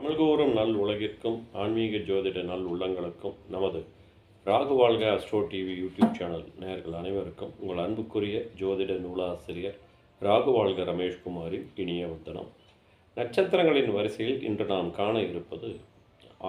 தமிழ்கூறும் நல் உலகிற்கும் ஆன்மீக ஜோதிட நல் உள்ளங்களுக்கும் நமது ராகு வாழ்க அஸ்ட்ரோ டிவி யூடியூப் சேனல் நேயர்கள் அனைவருக்கும் உங்கள் அன்புக்குரிய ஜோதிட நூலாசிரியர் ராகு வாழ்க ரமேஷ்குமாரின் இனிய வந்தனம். நட்சத்திரங்களின் வரிசையில் இன்று நாம் காண இருப்பது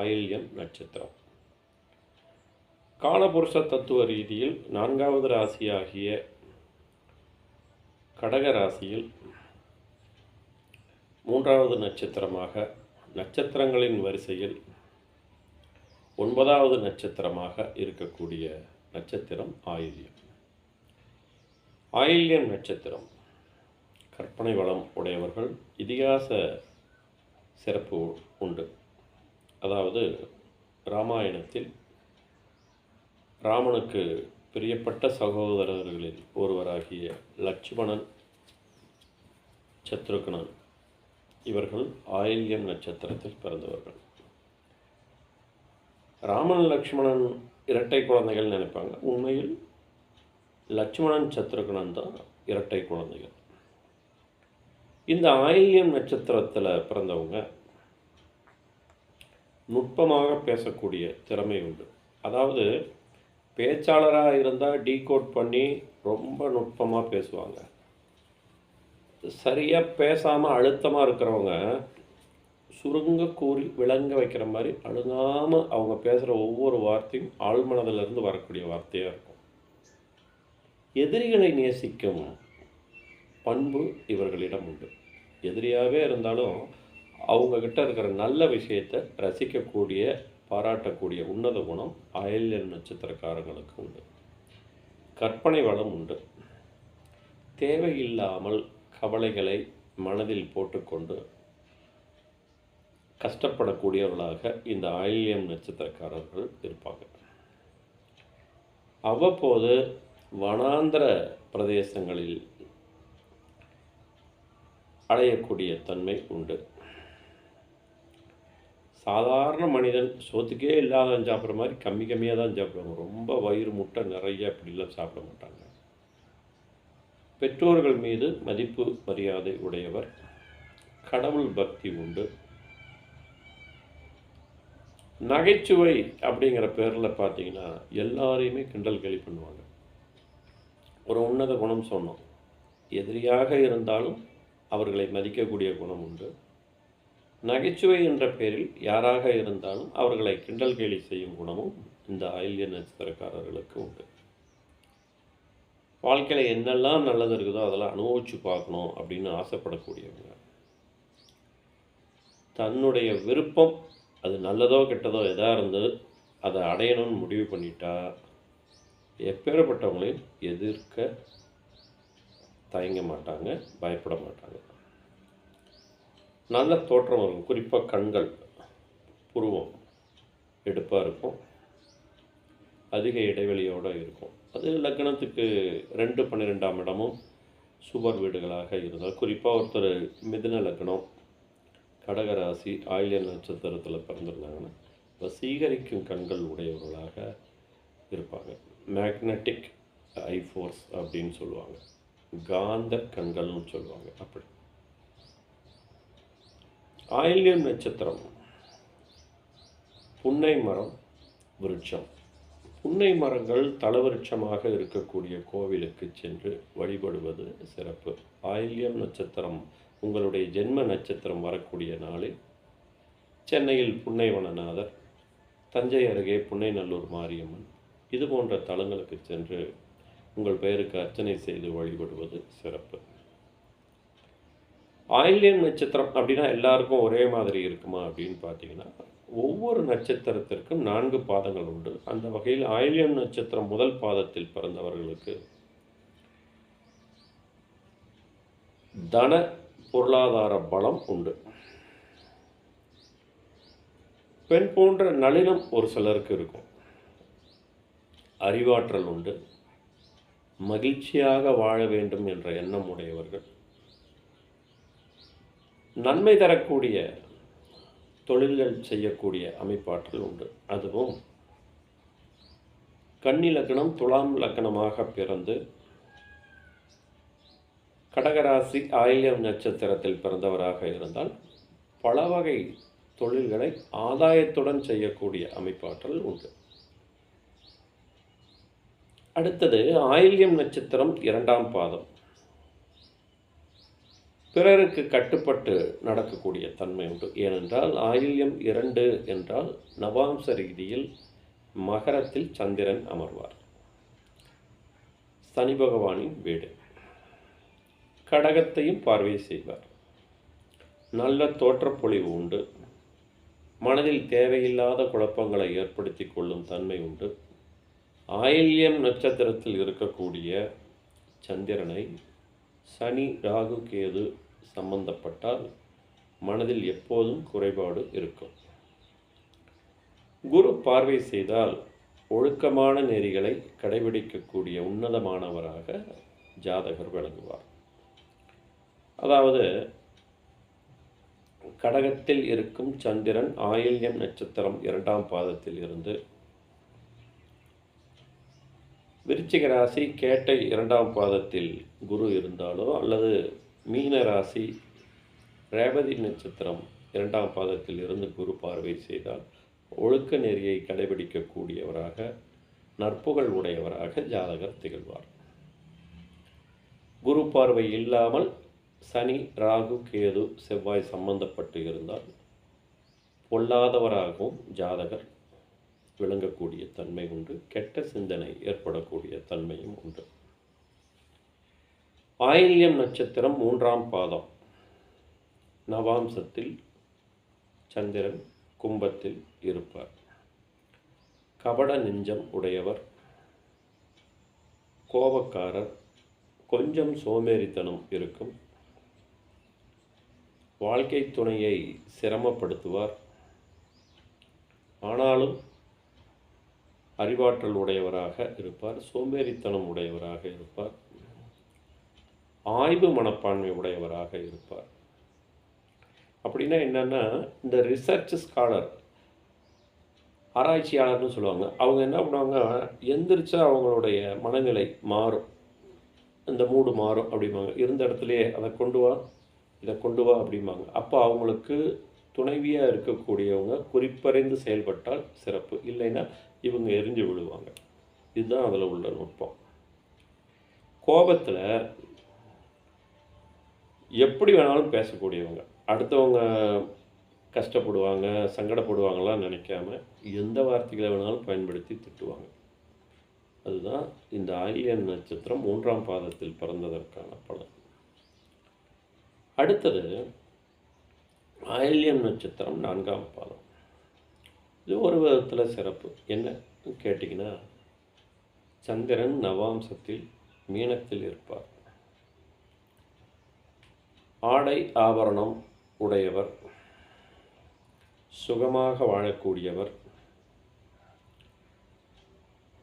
ஆயில்யம் நட்சத்திரம். காலபுருஷ தத்துவ ரீதியில் 4வது ராசியாகிய கடக ராசியில் 3வது நட்சத்திரமாக, நட்சத்திரங்களின் வரிசையில் 9வது நட்சத்திரமாக இருக்கக்கூடிய நட்சத்திரம் ஆயில்யம். ஆயில்யம் நட்சத்திரம் கற்பனை வளம் உடையவர்கள். இதிகாச சிறப்பு உண்டு. அதாவது ராமாயணத்தில் ராமனுக்கு பிரியப்பட்ட சகோதரர்களில் ஒருவராகிய லட்சுமணன், சத்ருக்னன் இவர்கள் ஆயில்யம் நட்சத்திரத்தில் பிறந்தவர்கள். ராமன் லக்ஷ்மணன் இரட்டை குழந்தைகள் நினைப்பாங்க. உண்மையில் லட்சுமணன் சத்ருக்னன் தான் இரட்டை குழந்தைகள். இந்த ஆயில்யம் நட்சத்திரத்தில் பிறந்தவங்க நுட்பமாக பேசக்கூடிய திறமை உண்டு. அதாவது பேச்சாளராக இருந்தால் டீகோட் பண்ணி ரொம்ப நுட்பமாக பேசுவாங்க. சரியாக பேசாமல் அழுத்தமாக இருக்கிறவங்க சுருங்க கூறி விளங்க வைக்கிற மாதிரி அழுகாமல் அவங்க பேசுகிற ஒவ்வொரு வார்த்தையும் ஆழ்மனதிலிருந்து வரக்கூடிய வார்த்தையாக இருக்கும். எதிரிகளை நேசிக்கும் பண்பு இவர்களிடம் உண்டு. எதிரியாகவே இருந்தாலும் அவங்கக்கிட்ட இருக்கிற நல்ல விஷயத்தை ரசிக்கக்கூடிய, பாராட்டக்கூடிய உன்னத குணம் ஆயில்யம் நட்சத்திரக்காரங்களுக்கு உண்டு. கற்பனை வளம் உண்டு. தேவையில்லாமல் கவலைகளை மனதில் போட்டுக்கொண்டு கஷ்டப்படக்கூடியவர்களாக இந்த ஆயில்யம் நட்சத்திரக்காரர்கள் இருப்பாங்க. அவ்வப்போது வனாந்திர பிரதேசங்களில் அடையக்கூடிய தன்மை உண்டு. சாதாரண மனிதன் சோத்துக்கே இல்லாத சாப்பிட்ற மாதிரி கம்மியாக தான் சாப்பிடுவாங்க. ரொம்ப வயிறு முட்டை நிறைய அப்படிலாம் சாப்பிட மாட்டாங்க. பெற்றோர்கள் மீது மதிப்பு மரியாதை உடையவர். கடவுள் பக்தி உண்டு. நகைச்சுவை அப்படிங்கிற பேரில் பார்த்தீங்கன்னா எல்லாரையுமே கிண்டல் கேலி பண்ணுவாங்க. ஒரு உன்னத குணம் சொன்னோம். எதிரியாக இருந்தாலும் அவர்களை மதிக்கக்கூடிய குணம் உண்டு. நகைச்சுவை என்ற பேரில் யாராக இருந்தாலும் அவர்களை கிண்டல் கேலி செய்யும் குணமும் இந்த ஆயில்ய நட்சத்திரக்காரர்களுக்கு உண்டு. வாழ்க்கையில் என்னெல்லாம் நல்லது இருக்குதோ அதெல்லாம் அனுபவிச்சு பார்க்கணும் அப்படின்னு ஆசைப்படக்கூடியவங்க. தன்னுடைய விருப்பம் அது நல்லதோ கெட்டதோ எதாக இருந்து அதை அடையணும்னு முடிவு பண்ணிட்டா எப்பேற்பட்டவங்களையும் எதிர்க்க தயங்க மாட்டாங்க, பயப்பட மாட்டாங்க. நல்ல தோற்றம் இருக்கும். குறிப்பாக கண்கள், புருவம் எடுப்பாக இருக்கும். அதிக இடைவெளியோடு இருக்கும். அது லக்னத்துக்கு 2, 12ஆம் இடமும் சுபர் வீடுகளாக இருந்தால், குறிப்பாக ஒருத்தர் மிதுன லக்னம், கடகராசி, ஆயில்ய நட்சத்திரத்தில் பிறந்திருந்தாங்கன்னா வசீகரிக்கும் கண்கள் உடையவர்களாக இருப்பாங்க. மேக்னட்டிக் ஐ ஃபோர்ஸ் அப்படின்னு சொல்லுவாங்க. காந்த கண்கள்னு சொல்லுவாங்க. அப்படி ஆயில்யம் நட்சத்திரம் புன்னை மரம் விருட்சம். புன்னை மரங்கள் தலவிருட்சமாக இருக்கக்கூடிய கோவிலுக்கு சென்று வழிபடுவது சிறப்பு. ஆயில்யம் நட்சத்திரம் உங்களுடைய ஜென்ம நட்சத்திரம் வரக்கூடிய நாளில் சென்னையில் புன்னைவனநாதர், தஞ்சை அருகே புன்னைநல்லூர் மாரியம்மன், இது போன்ற தலங்களுக்கு சென்று உங்கள் பெயருக்கு அர்ச்சனை செய்து வழிபடுவது சிறப்பு. ஆயில்யம் நட்சத்திரம் அப்படின்னா எல்லாருக்கும் ஒரே மாதிரி இருக்குமா அப்படின்னு பார்த்தீங்கன்னா ஒவ்வொரு நட்சத்திரத்திற்கும் 4 பாதங்கள் உண்டு. அந்த வகையில் ஆயில்யம் நட்சத்திரம் முதல் பாதத்தில் பிறந்தவர்களுக்கு தன பொருளாதார பலம் உண்டு. பெண் போன்ற நளினம் ஒரு சிலருக்கு இருக்கும். அறிவாற்றல் உண்டு. மகிழ்ச்சியாக வாழ வேண்டும் என்ற எண்ணம் உடையவர்கள். நன்மை தரக்கூடிய தொழில்கள் செய்யக்கூடிய அமைப்பாற்றல் உண்டு. அதுவும் கன்னி லக்னம், துலாம் லக்னமாக பிறந்து கடகராசி ஆயில்யம் நட்சத்திரத்தில் பிறந்தவராக இருந்தால் பல வகை தொழில்களை ஆதாயத்துடன் செய்யக்கூடிய அமைப்பாற்றல் உண்டு. அடுத்தது ஆயில்யம் நட்சத்திரம் 2ஆம் பாதம். பிறருக்கு கட்டுப்பட்டு நடக்கக்கூடிய தன்மை உண்டு. ஏனென்றால் ஆயில்யம் 2 என்றால் நவாம்ச ரீதியில் மகரத்தில் சந்திரன் அமர்வார், சனி பகவானின் வீடு. கடகத்தையும் பார்வை செய்வார். நல்ல தோற்றப்பொழிவு உண்டு. மனதில் தேவையில்லாத குழப்பங்களை ஏற்படுத்தி கொள்ளும் தன்மை உண்டு. ஆயில்யம் நட்சத்திரத்தில் இருக்கக்கூடிய சந்திரனை சனி ராகு கேது சம்பந்தப்பட்டால் மனதில் எப்போதும் குறைபாடு இருக்கும். குரு பார்வை செய்தால் ஒழுக்கமான நெறிகளை கடைபிடிக்கக்கூடிய உன்னதமானவராக ஜாதகர் விளங்குவார். அதாவது கடகத்தில் இருக்கும் சந்திரன் ஆயில்யம் நட்சத்திரம் 2ஆம் பாதத்தில் இருந்து விருச்சிக ராசி கேட்டை 2ஆம் பாதத்தில் குரு இருந்தாலோ அல்லது மீன ராசி ரேவதி நட்சத்திரம் 2ஆம் பாதத்தில் இருந்து குரு பார்வை செய்தால் ஒழுக்க நெறியை கடைபிடிக்கக்கூடியவராக நற்புகழ் உடையவராக ஜாதகர் திகழ்வார். குரு பார்வை இல்லாமல் சனி ராகு கேது செவ்வாய் சம்பந்தப்பட்டு இருந்தால் பொல்லாதவராகவும் ஜாதகர் விளங்கக்கூடிய தன்மை உண்டு. கெட்ட சிந்தனை ஏற்படக்கூடிய தன்மையும் உண்டு. ஆயில்யம் நட்சத்திரம் 3ஆம் பாதம். நவாம்சத்தில் சந்திரன் கும்பத்தில் இருப்பார். கபட நெஞ்சம் உடையவர், கோபக்காரர், கொஞ்சம் சோம்பேறித்தனம் இருக்கும். வாழ்க்கை துணையை சிரமப்படுத்துவார். ஆனாலும் அறிவாற்றல் உடையவராக இருப்பார். சோம்பேறித்தனம் உடையவராக இருப்பார். ஆய்வு மனப்பான்மை உடையவராக இருப்பார். அப்படின்னா என்னன்னா, இந்த ரிசர்ச் ஸ்காலர் ஆராய்ச்சியாளர்னு சொல்லுவாங்க. அவங்க என்ன பண்ணுவாங்க, எந்திரிச்சா அவங்களுடைய மனநிலை மாறும், இந்த மூடு மாறும் அப்படிம்பாங்க. இருந்த இடத்துலையே அதை கொண்டு வா இதை கொண்டு வா அப்படிம்பாங்க. அப்போ அவங்களுக்கு துணைவியாக இருக்கக்கூடியவங்க குறிப்பறிந்து செயல்பட்டால் சிறப்பு, இல்லைன்னா இவங்க எரிஞ்சு விழுவாங்க. இதுதான் அதில் உள்ள நுட்பம். கோபத்தில் எப்படி வேணாலும் பேசக்கூடியவங்க, அடுத்தவங்க கஷ்டப்படுவாங்க சங்கடப்படுவாங்களாம் நினைக்காம எந்த வார்த்தைகளை வேணாலும் பயன்படுத்தி திட்டுவாங்க. அதுதான் இந்த ஆயில்யம் நட்சத்திரம் 3ஆம் பாதத்தில் பிறந்ததற்கான பலன். அடுத்தது ஆயில்யம் நட்சத்திரம் 4ஆம் பாதம். இது ஒரு விதத்தில் சிறப்பு. என்ன கேட்டிங்கன்னா, சந்திரன் நவாம்சத்தில் மீனத்தில் இருப்பார். ஆடை ஆபரணம் உடையவர், சுகமாக வாழக்கூடியவர்.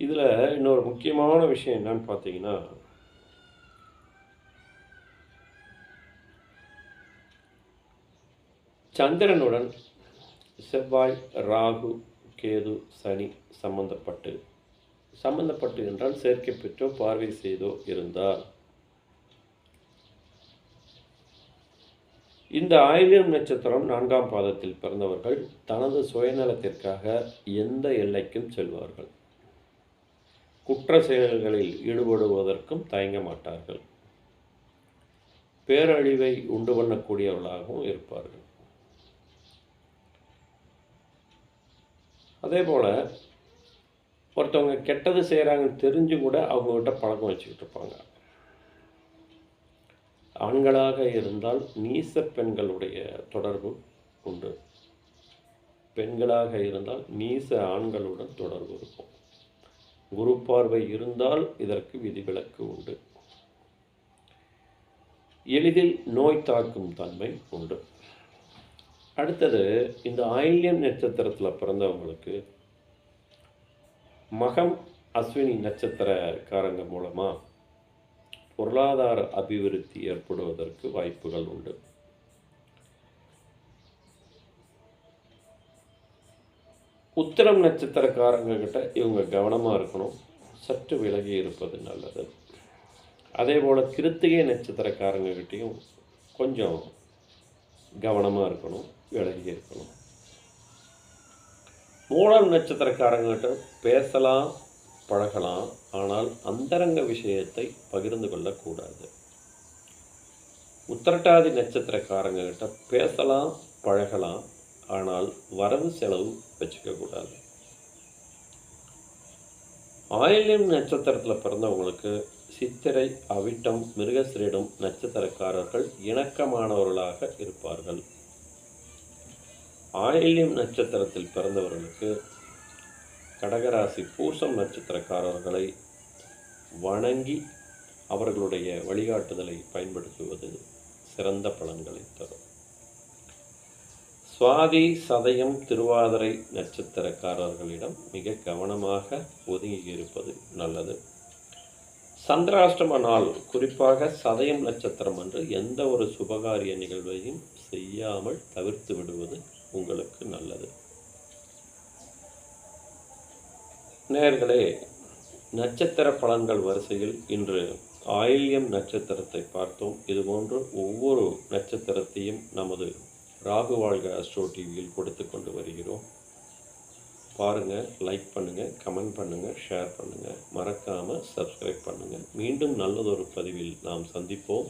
இதில் இன்னொரு முக்கியமான விஷயம் என்னன்னு பார்த்தீங்கன்னா, சந்திரனுடன் செவ்வாய் ராகு கேது சனி சம்பந்தப்பட்டு என்றால் சேர்க்கை பெற்றோ பார்வை செய்தோ இருந்தால் இந்த ஆயில்யம் நட்சத்திரம் 4ஆம் பாதத்தில் பிறந்தவர்கள் தனது சுயநலத்திற்காக எந்த எல்லைக்கும் செல்வார்கள். குற்ற செயல்களில் ஈடுபடுவதற்கும் தயங்க மாட்டார்கள். பேரழிவை உண்டு பண்ணக்கூடியவர்களாகவும் இருப்பார்கள். அதே போல் ஒருத்தவங்க கெட்டது செய்கிறாங்கன்னு தெரிஞ்சு கூட அவங்கக்கிட்ட பழக்கம் வச்சுக்கிட்டு இருப்பாங்க. ஆண்களாக இருந்தால் நீச பெண்களுடைய தொடர்பு உண்டு. பெண்களாக இருந்தால் நீச ஆண்களுடன் தொடர்பு இருக்கும். குரு பார்வை இருந்தால் இதற்கு விதிவிலக்கு உண்டு. எளிதில் நோய் தாக்கும் தன்மை உண்டு. அடுத்தது இந்த ஆயில்யம் நட்சத்திரத்தில் பிறந்தவங்களுக்கு மகம் அஸ்வினி நட்சத்திரக்காரங்க மூலமாக பொருளாதார அபிவிருத்தி ஏற்படுவதற்கு வாய்ப்புகள் உண்டு. உத்திரம் நட்சத்திரக்காரங்க கிட்ட இவங்க கவனமாக இருக்கணும், சற்று விலகி இருப்பது நல்லது. அதே போல் கிருத்திகை நட்சத்திரக்காரங்க கிட்டேயும் கொஞ்சம் கவனமாக இருக்கணும், விலகி இருக்கணும். மூலம் நட்சத்திரக்காரங்கிட்ட பேசலாம், பழகலாம். ஆனால் அந்தரங்க விஷயத்தை பகிர்ந்து கொள்ளக்கூடாது. உத்திரட்டாதி நட்சத்திரக்காரங்கிட்ட பேசலாம், பழகலாம். ஆனால் வரவு செலவு வச்சுக்கக்கூடாது. ஆயில்யம் நட்சத்திரத்தில் பிறந்தவங்களுக்கு சித்திரை, அவிட்டம், மிருகசிரிடம் நட்சத்திரக்காரர்கள் இணக்கமானவர்களாக இருப்பார்கள். ஆயில்யம் நட்சத்திரத்தில் பிறந்தவர்களுக்கு கடகராசி பூசம் நட்சத்திரக்காரர்களை வணங்கி அவர்களுடைய வழிகாட்டுதலை பயன்படுத்துவது சிறந்த பலன்களை தரும். சுவாதி, சதயம், திருவாதிரை நட்சத்திரக்காரர்களிடம் மிக கவனமாக ஒதுங்கி இருப்பது நல்லது. சந்திராஷ்டம நாள், குறிப்பாக சதயம் நட்சத்திரம் அன்று எந்த ஒரு சுபகாரிய நிகழ்வையும் செய்யாமல் தவிர்த்து விடுவது உங்களுக்கு நல்லது. நேயர்களே, நட்சத்திர பலன்கள் வரிசையில் இன்று ஆயில்யம் நட்சத்திரத்தை பார்த்தோம். இதுபோன்று ஒவ்வொரு நட்சத்திரத்தையும் நமது ராகு வாழ்க அஸ்ட்ரோ டிவியில் கொடுத்து கொண்டு வருகிறோம். பாருங்கள், லைக் பண்ணுங்கள், கமெண்ட் பண்ணுங்கள், ஷேர் பண்ணுங்கள், மறக்காமல் சப்ஸ்கிரைப் பண்ணுங்கள். மீண்டும் நல்லதொரு பதிவில் நாம் சந்திப்போம்.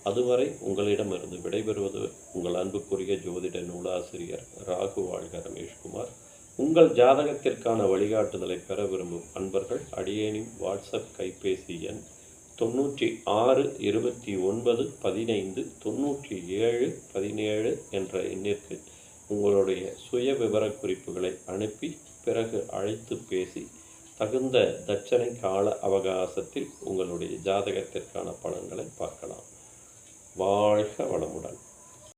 அதுவரை உங்களிடமிருந்து விடைபெறுவது உங்கள் அன்புக்குரிய ஜோதிட நூலாசிரியர் ராகு வாழ்க ரமேஷ்குமார். உங்கள் ஜாதகத்திற்கான வழிகாட்டுதலை பெற விரும்பும் அன்பர்கள் அடியேனின் வாட்ஸ்அப் கைபேசி எண் 96 29 15 97 17 என்ற எண்ணிற்கு உங்களுடைய சுய விவர குறிப்புகளை அனுப்பி பிறகு அழைத்து பேசி தகுந்த தட்சணை கால அவகாசத்தில் உங்களுடைய ஜாதகத்திற்கான பலன்களை பார்க்கலாம். வாழ்க வளமுடன்.